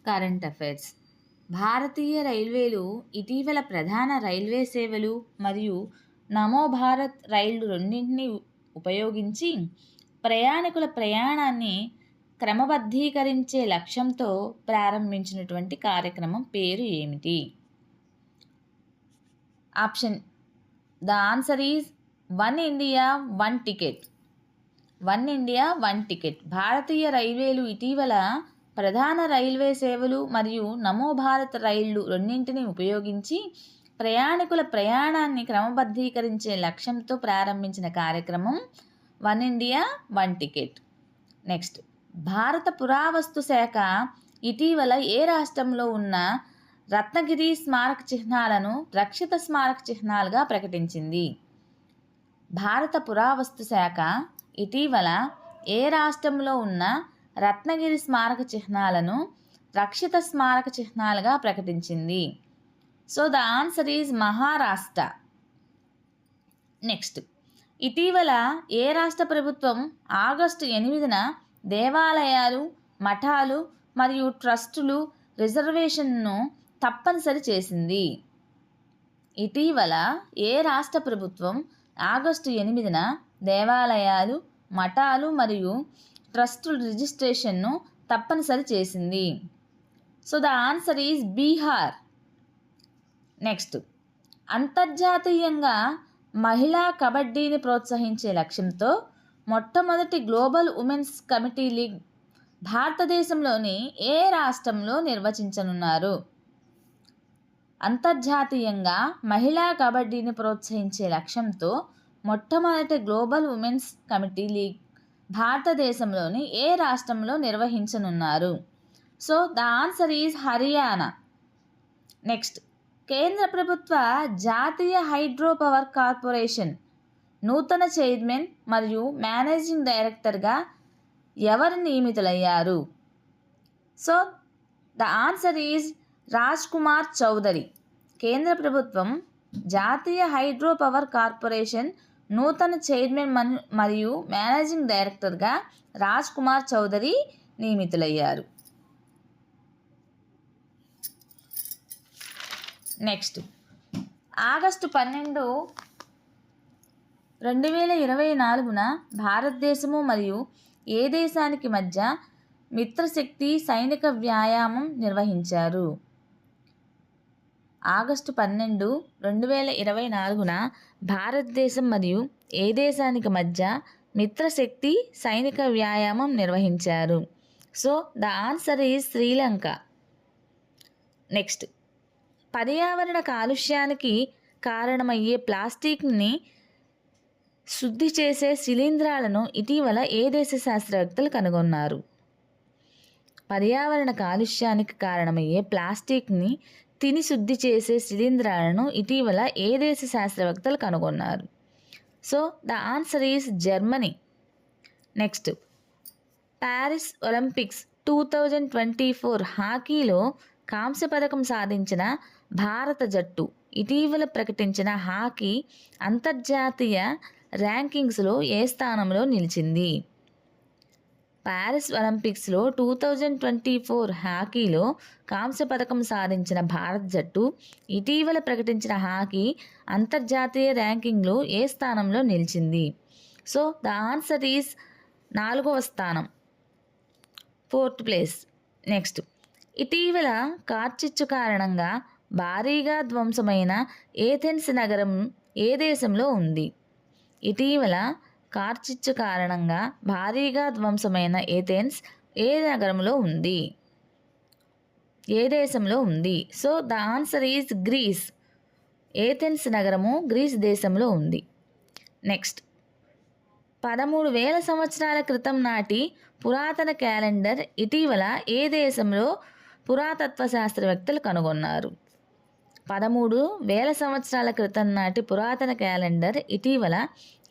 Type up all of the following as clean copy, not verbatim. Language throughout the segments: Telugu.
Current affairs. భారతీయ రైల్వేలు ఇటీవల ప్రధాన రైల్వే సేవలు మరియు నమో భారత్ రైళ్లు రెండింటినీ ఉపయోగించి ప్రయాణికుల ప్రయాణాన్ని క్రమబద్ధీకరించే లక్ష్యంతో ప్రారంభించినటువంటి కార్యక్రమం పేరు ఏమిటి? Option the answer is one India one ticket. One India one ticket. భారతీయ రైల్వేలు ఇటీవల ప్రధాన రైల్వే సేవలు మరియు నమో భారత్ రైళ్లు రెండింటినీ ఉపయోగించి ప్రయాణికుల ప్రయాణాన్ని క్రమబద్ధీకరించే లక్ష్యంతో ప్రారంభించిన కార్యక్రమం one India one ticket. Next, భారత పురావస్తు శాఖ ఇటీవల ఏ రాష్ట్రంలో ఉన్న రత్నగిరి స్మారక చిహ్నాలను రక్షిత స్మారక చిహ్నాలుగా ప్రకటించింది? భారత పురావస్తు శాఖ ఇటీవల ఏ రాష్ట్రంలో ఉన్న రత్నగిరి స్మారక చిహ్నాలను రక్షిత స్మారక చిహ్నాలుగా ప్రకటించింది? So the answer is Maharashtra. Next, ఇటీవల ఏ రాష్ట్ర ప్రభుత్వం ఆగస్టు 8న దేవాలయాలు, మఠాలు మరియు ట్రస్టులు రిజర్వేషన్ను తప్పనిసరి చేసింది? ఇటీవల ఏ రాష్ట్ర ప్రభుత్వం ఆగస్టు 8న దేవాలయాలు, మఠాలు మరియు ట్రస్టుల రిజిస్ట్రేషన్ను తప్పనిసరి చేసింది? So the answer is Bihar. Next, అంతర్జాతీయంగా మహిళా కబడ్డీని ప్రోత్సహించే లక్ష్యంతో మొట్టమొదటి గ్లోబల్ ఉమెన్స్ కమిటీ లీగ్ భారతదేశంలోని ఏ రాష్ట్రంలో నిర్వహించనున్నారు? అంతర్జాతీయంగా మహిళా కబడ్డీని ప్రోత్సహించే లక్ష్యంతో మొట్టమొదటి గ్లోబల్ ఉమెన్స్ కమిటీ లీగ్ భారతదేశంలోని ఏ రాష్ట్రంలో నిర్వహించనున్నారు? So the answer is Haryana. Next, కేంద్ర ప్రభుత్వ జాతీయ హైడ్రో పవర్ కార్పొరేషన్ నూతన చైర్మన్ మరియు మేనేజింగ్ డైరెక్టర్గా ఎవరు నియమితులయ్యారు? So the answer is Raj Kumar Chaudhary. కేంద్ర ప్రభుత్వం జాతీయ హైడ్రో పవర్ కార్పొరేషన్ నూతన చైర్మన్ మరియు మేనేజింగ్ డైరెక్టర్గా రాజ్ కుమార్ చౌదరి నియమితులయ్యారు. నెక్స్ట్, ఆగస్టు 12, 2024న భారతదేశము మరియు ఏ దేశానికి మధ్య మిత్రశక్తి సైనిక వ్యాయామం నిర్వహించారు? ఆగస్టు 12, 2024న భారతదేశం మరియు ఏ దేశానికి మధ్య మిత్రశక్తి సైనిక వ్యాయామం నిర్వహించారు? So the answer is Sri Lanka. Next, పర్యావరణ కాలుష్యానికి కారణమయ్యే ప్లాస్టిక్ని శుద్ధి చేసే శిలీంధ్రాలను ఇటీవల ఏ దేశ శాస్త్రవేత్తలు కనుగొన్నారు? పర్యావరణ కాలుష్యానికి కారణమయ్యే ప్లాస్టిక్ని తిని శుద్ధి చేసే శిలీంధ్రాలను ఇటీవల ఏ దేశ శాస్త్రవేత్తలు కనుగొన్నారు? So the answer is Germany. Next, Paris Olympics 2024 హాకీలో కాంస్య పథకం సాధించిన భారత జట్టు ఇటీవల ప్రకటించిన హాకీ అంతర్జాతీయ ర్యాంకింగ్స్లో ఏ స్థానంలో నిలిచింది? ప్యారిస్ ఒలింపిక్స్లో 2024 హాకీలో కాంస్య పథకం సాధించిన భారత జట్టు ఇటీవల ప్రకటించిన హాకీ అంతర్జాతీయ ర్యాంకింగ్లో ఏ స్థానంలో నిలిచింది? సో ద ఆన్సర్ ఈజ్ 4వ స్థానం, 4th ప్లేస్. నెక్స్ట్, ఇటీవల కార్చిచ్చు కారణంగా భారీగా ధ్వంసమైన ఏథెన్స్ నగరం ఏ దేశంలో ఉంది? ఇటీవల కార్చిచ్చు కారణంగా భారీగా ధ్వంసమైన ఏథెన్స్ ఏ నగరంలో ఉంది? ఏ దేశంలో ఉంది? So the answer is Greece. Athens నగరము గ్రీస్ దేశంలో ఉంది. నెక్స్ట్, 13,000 సంవత్సరాల క్రితం నాటి పురాతన క్యాలెండర్ ఇటీవల ఏ దేశంలో పురాతత్వ శాస్త్రవేత్తలు కనుగొన్నారు? 13,000 సంవత్సరాల క్రితం నాటి పురాతన క్యాలెండర్ ఇటీవల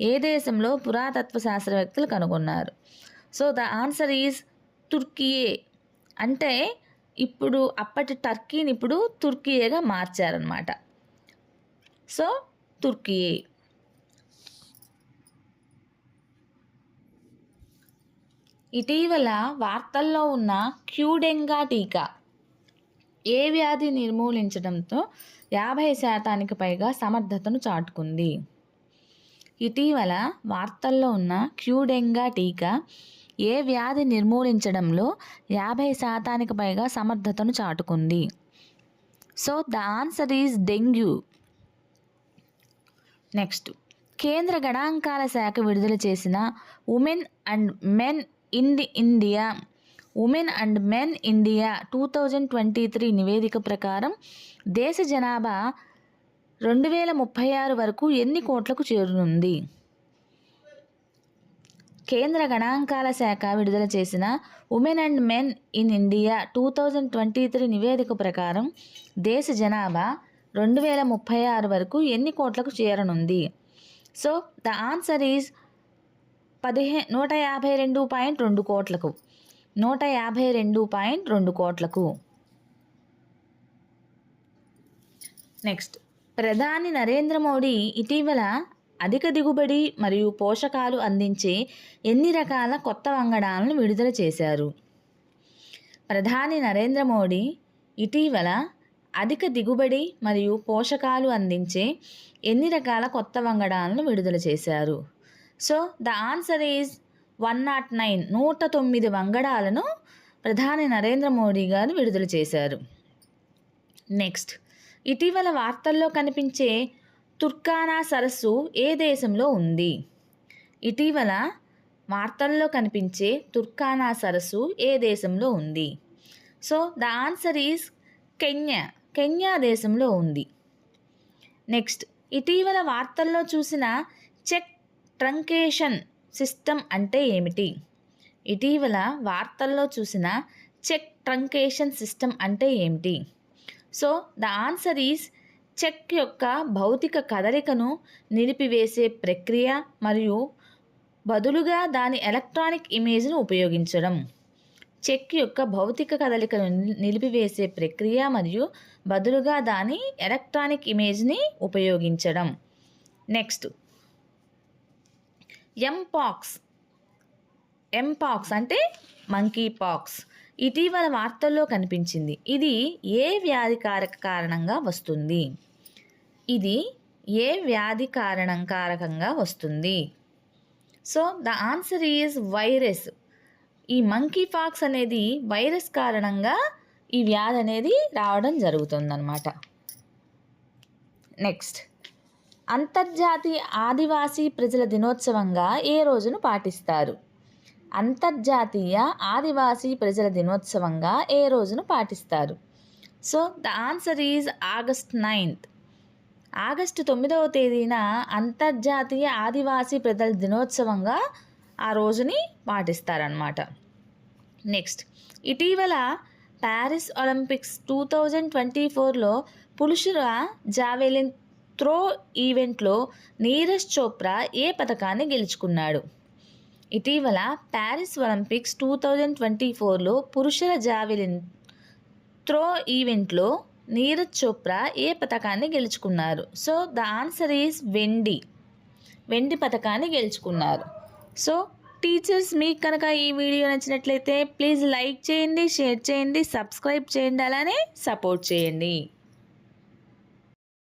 ఏ దేశంలో పురాతత్వ శాస్త్రవేత్తలు కనుగొన్నారు? So the answer is Türkiye. అంటే ఇప్పుడు అప్పటి టర్కీని ఇప్పుడు తుర్కియేగా మార్చారనమాట. సో తుర్కియే. ఇటీవల వార్తల్లో ఉన్న క్యూడెంగా టీకా ఏ వ్యాధి నిర్మూలించడంతో 50% పైగా సమర్థతను చాటుకుంది? ఇటీవల వార్తల్లో ఉన్న క్యూడెంగా టీకా ఏ వ్యాధి నిర్మూలించడంలో 50% పైగా సమర్థతను చాటుకుంది? So the answer is dengue. Next, కేంద్ర గణాంకాల శాఖ విడుదల చేసిన ఉమెన్ అండ్ మెన్ ఇండియా 2023 నివేదిక ప్రకారం దేశ జనాభా 2036 వరకు ఎన్ని కోట్లకు చేరనుంది? కేంద్ర గణాంకాల శాఖ విడుదల చేసిన women and men in India 2023 నివేదిక ప్రకారం దేశ జనాభా 2036 వరకు ఎన్ని కోట్లకు చేరనుంది? సో ద ఆన్సర్ ఈజ్ 152.2 కోట్లకు. 152.2 కోట్లకు. నెక్స్ట్, ప్రధాని నరేంద్ర మోడీ ఇటీవల అధిక దిగుబడి మరియు పోషకాలు అందించే ఎన్ని రకాల కొత్త వంగడాలను విడుదల చేశారు? ప్రధాని నరేంద్ర మోడీ ఇటీవల అధిక దిగుబడి మరియు పోషకాలు అందించే ఎన్ని రకాల కొత్త వంగడాలను విడుదల చేశారు? So the answer is 109. 109 వంగడాలను ప్రధాని నరేంద్ర మోడీ గారు విడుదల చేశారు. నెక్స్ట్, ఇటీవల వార్తల్లో కనిపించే తుర్కానా సరస్సు ఏ దేశంలో ఉంది? ఇటీవల వార్తల్లో కనిపించే తుర్కానా సరస్సు ఏ దేశంలో ఉంది? So the answer is Kenya దేశంలో ఉంది. నెక్స్ట్, ఇటీవల వార్తల్లో చూసిన చెక్ ట్రంకేషన్ సిస్టమ్ అంటే ఏమిటి? ఇటీవల వార్తల్లో చూసిన చెక్ ట్రంకేషన్ సిస్టమ్ అంటే ఏమిటి? So the answer is cheque యొక్క భౌతిక కదలికను నిలిపివేసే ప్రక్రియ మరియు బదులుగా దాని ఎలక్ట్రానిక్ ఇమేజ్ను ఉపయోగించడం. చెక్ యొక్క భౌతిక కదలికను నిలిపివేసే ప్రక్రియ మరియు బదులుగా దాని ఎలక్ట్రానిక్ ఇమేజ్ని ఉపయోగించడం. నెక్స్ట్, ఎంపాక్స్ అంటే మంకీ పాక్స్ ఇటీవల వార్తల్లో కనిపించింది. ఇది ఏ వ్యాధి కారకంగా వస్తుంది? ఇది ఏ వ్యాధి కారకంగా వస్తుంది? So the answer is virus. ఈ మంకీ పాక్స్ అనేది వైరస్ కారణంగా ఈ వ్యాధి అనేది రావడం జరుగుతుందన్నమాట. నెక్స్ట్, అంతర్జాతీయ ఆదివాసీ ప్రజల దినోత్సవంగా ఏ రోజును పాటిస్తారు? అంతర్జాతీయ ఆదివాసీ ప్రజల దినోత్సవంగా ఏ రోజును పాటిస్తారు? So the answer is August 9th. August 9వ తేదీన అంతర్జాతీయ ఆదివాసీ ప్రజల దినోత్సవంగా ఆ రోజుని పాటిస్తారన్నమాట. నెక్స్ట్, ఇటీవల ప్యారిస్ ఒలింపిక్స్ 2024లో పురుషుల జావెలిన్ త్రో ఈవెంట్లో నీరజ్ చోప్రా ఏ పథకాన్ని గెలుచుకున్నాడు? ఇటీవల ప్యారిస్ ఒలింపిక్స్ 2024లో పురుషుల జావెలిన్ త్రో ఈవెంట్లో నీరజ్ చోప్రా ఏ పథకాన్ని గెలుచుకున్నారు? సో ద ఆన్సర్ ఈజ్ వెండి పథకాన్ని గెలుచుకున్నారు. సో టీచర్స్, మీకు కనుక ఈ వీడియో నచ్చినట్లయితే ప్లీజ్ లైక్ చేయండి, షేర్ చేయండి, సబ్స్క్రైబ్ చేయండి, అలానే సపోర్ట్ చేయండి.